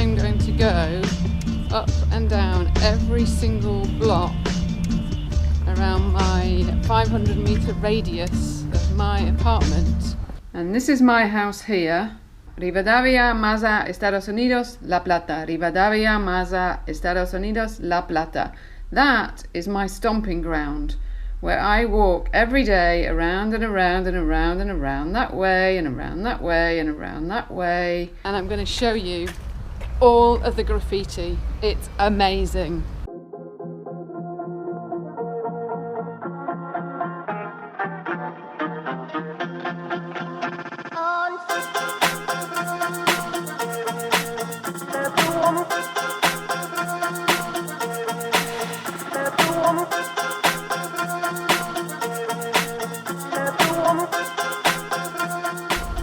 I'm going to go up and down every single block around my 500-meter radius of my apartment. And this is my house here. Rivadavia, Maza, Estados Unidos, La Plata. Rivadavia, Maza, Estados Unidos, La Plata. That is my stomping ground, where I walk every day around and around and around and around that way and around that way and around that way. And I'm going to show you all of the graffiti. It's amazing.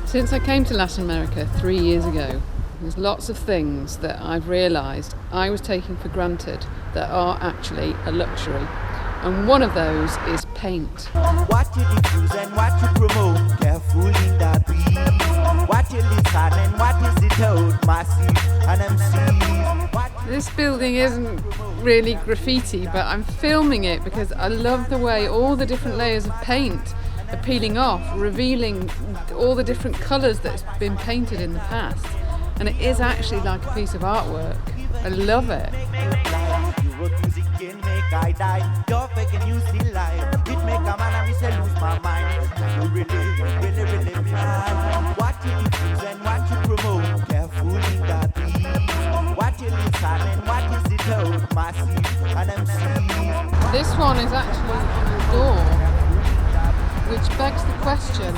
Since I came to Latin America 3 years ago, there's lots of things that I've realised I was taking for granted that are actually a luxury. And one of those is paint. What you diffuse and what you promote, careful in that breeze. What you listen and what is it out, massive and MCs. This building isn't really graffiti, but I'm filming it because I love the way all the different layers of paint are peeling off, revealing all the different colours that's been painted in the past. And it is actually like a piece of artwork. I love it. You wrote music can make I die. You're fake and you still lie. It make a man and me say lose my mind. You really behind. What you diffuse and what you promote, careful in that breeze. What you listen and what is it out, massive and MCs. This one is actually on the door, which begs the question,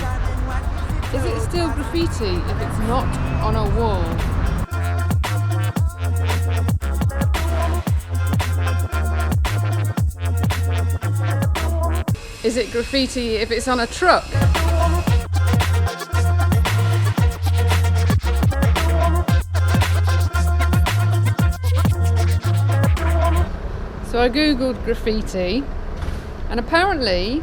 is it still graffiti if it's not on a wall? Is it graffiti if it's on a truck? So I googled graffiti, and apparently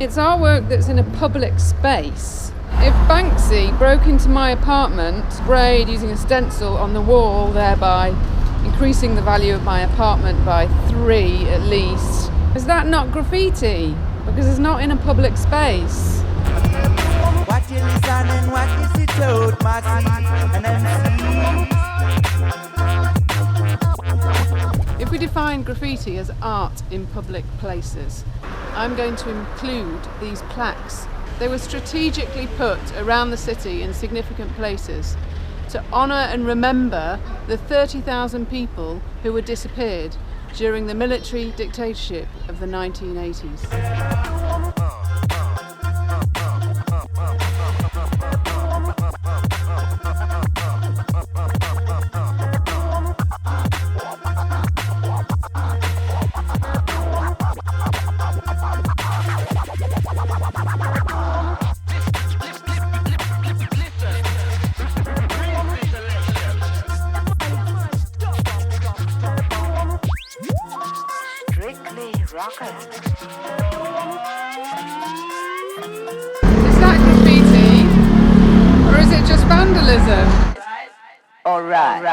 it's artwork that's in a public space. If Banksy broke into my apartment, sprayed using a stencil on the wall, thereby increasing the value of my apartment by 3 at least, is that not graffiti? Because it's not in a public space. What you listen and what is it out, massive and MCs. If we define graffiti as art in public places, I'm going to include these plaques. They were strategically put around the city in significant places to honour and remember the 30,000 people who were disappeared during the military dictatorship of the 1980s. Is that graffiti, or is it just vandalism? All right.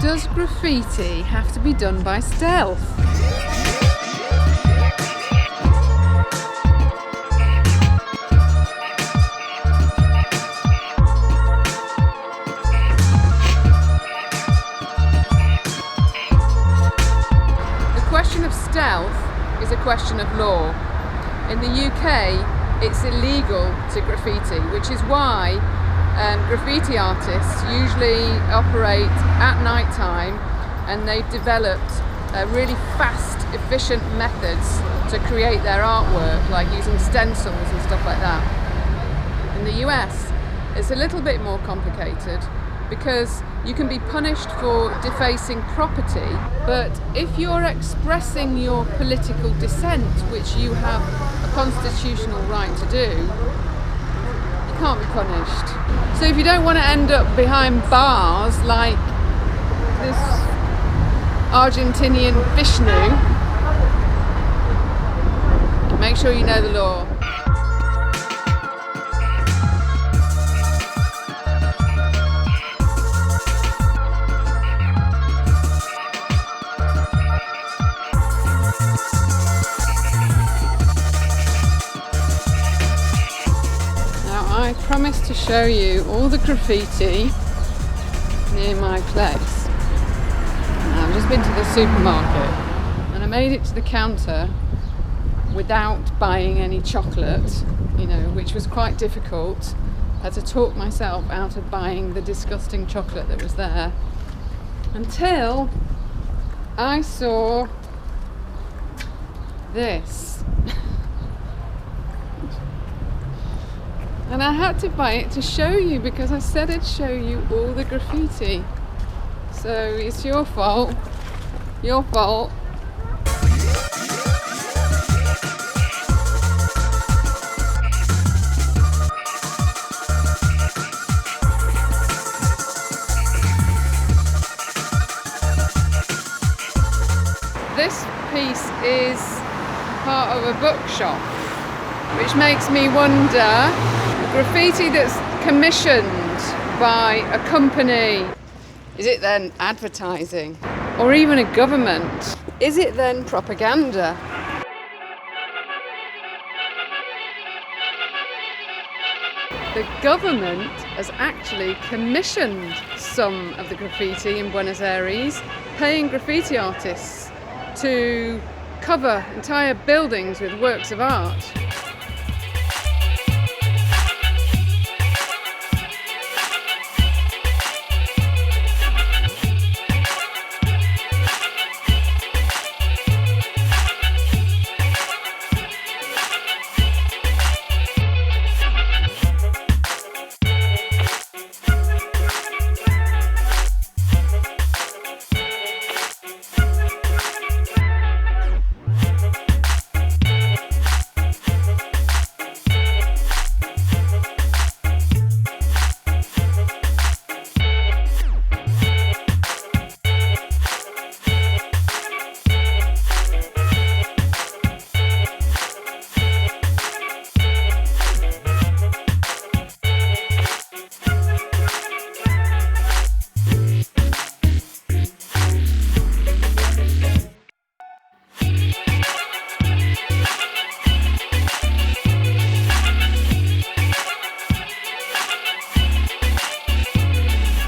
Does graffiti have to be done by stealth? The question of stealth is a question of law. In the UK, it's illegal to graffiti, which is why graffiti artists usually operate at night time, and they've developed really fast, efficient methods to create their artwork, like using stencils and stuff like that. In the US, it's a little bit more complicated because you can be punished for defacing property, but if you're expressing your political dissent, which you have a constitutional right to do, you can't be punished. So if you don't want to end up behind bars like this Argentinian Vishnu, make sure you know the law. I promised to show you all the graffiti near my place. Now, I've just been to the supermarket and I made it to the counter without buying any chocolate, you know, which was quite difficult. I had to talk myself out of buying the disgusting chocolate that was there until I saw this. And I had to buy it to show you because I said I'd show you all the graffiti. So it's your fault. Your fault. This piece is part of a bookshop, which makes me wonder, graffiti that's commissioned by a company, is it then advertising? Or even a government? Is it then propaganda? The government has actually commissioned some of the graffiti in Buenos Aires, paying graffiti artists to cover entire buildings with works of art.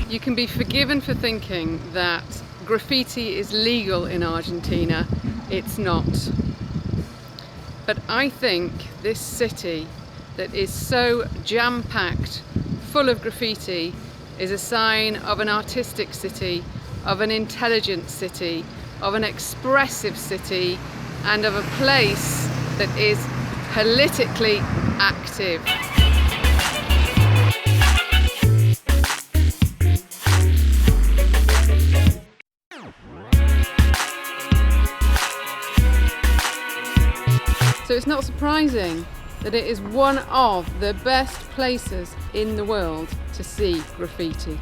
You can be forgiven for thinking that graffiti is legal in Argentina. It's not. But I think this city that is so jam-packed, full of graffiti, is a sign of an artistic city, of an intelligent city, of an expressive city, and of a place that is politically active. So it's not surprising that it is one of the best places in the world to see graffiti.